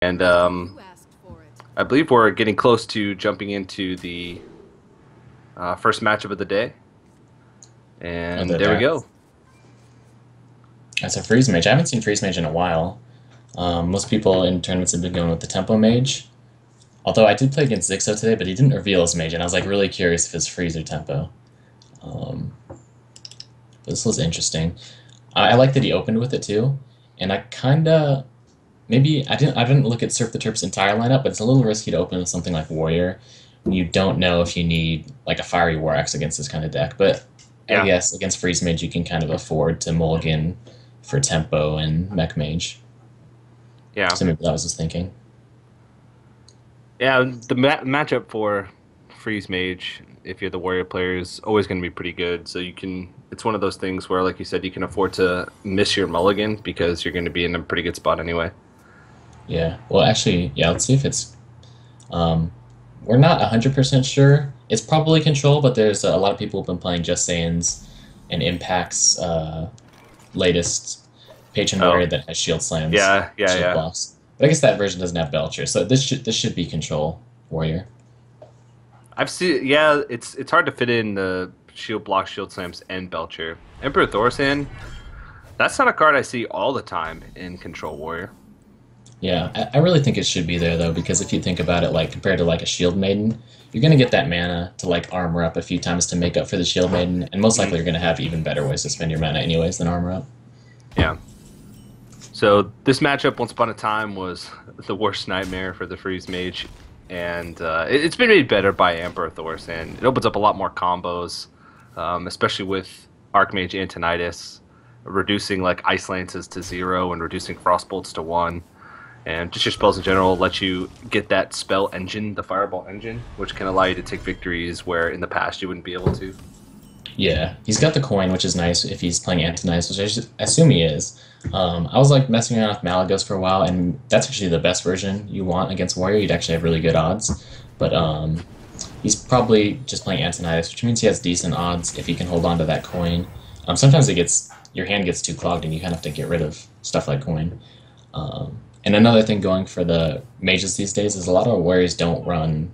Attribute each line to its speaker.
Speaker 1: And I believe we're getting close to jumping into the first matchup of the day. And there we go.
Speaker 2: That's a freeze mage. I haven't seen freeze mage in a while. Most people in tournaments have been going with the tempo mage. Although I did play against Zixo today, but he didn't reveal his mage, and I was like really curious if it's freeze or tempo. This was interesting. I like that he opened with it too, and I kinda maybe I didn't look at SerptheTerp's entire lineup, but it's a little risky to open with something like Warrior when you don't know if you need like a Fiery War Axe against this kind of deck. But I
Speaker 1: Yeah.
Speaker 2: guess against Freeze Mage you can kind of afford to mulligan for tempo and Mech Mage.
Speaker 1: Yeah.
Speaker 2: So maybe that was his thinking.
Speaker 1: Yeah, the matchup for Freeze Mage, if you're the Warrior player, is always going to be pretty good. So you can, it's one of those things where, like you said, you can afford to miss your mulligan because you're going to be in a pretty good spot anyway.
Speaker 2: Yeah. Well, actually, yeah. Let's see if it's. Um, we're not 100% sure. It's probably Control, but there's a lot of people who've been playing Just Saiyans and Impact's latest patron
Speaker 1: Oh,
Speaker 2: warrior that has shield slams,
Speaker 1: yeah, yeah,
Speaker 2: shield
Speaker 1: yeah.
Speaker 2: blocks. But I guess that version doesn't have Belcher, so this should be Control warrior.
Speaker 1: I've seen, yeah, it's hard to fit in the shield block, shield slams, and Belcher. Emperor Thorsan, that's not a card I see all the time in Control Warrior.
Speaker 2: Yeah, I really think it should be there though, because if you think about it, like compared to like a Shield Maiden, you're gonna get that mana to like armor up a few times to make up for the Shield Maiden, and most likely
Speaker 1: Mm,
Speaker 2: you're gonna have even better ways to spend your mana anyways than armor up.
Speaker 1: yeah. So this matchup, once upon a time, was the worst nightmare for the Freeze Mage, and it's been made better by Emperor Thorsan. It opens up a lot more combos, especially with Archmage Antonidas, reducing like Ice Lances to 0 and reducing Frostbolts to 1. And just your spells in general let you get that spell engine, the Fireball engine, which can allow you to take victories where in the past you wouldn't be able to.
Speaker 2: Yeah, he's got the coin, which is nice if he's playing Antonice, which assume he is. I was like messing around with Malagos for a while, and that's actually the best version you want against Warrior. You'd actually have really good odds. But he's probably just playing Antonitis, which means he has decent odds if he can hold on to that coin. Sometimes it gets your hand gets too clogged, and you kind of have to get rid of stuff like coin. And another thing going for the mages these days is a lot of warriors don't run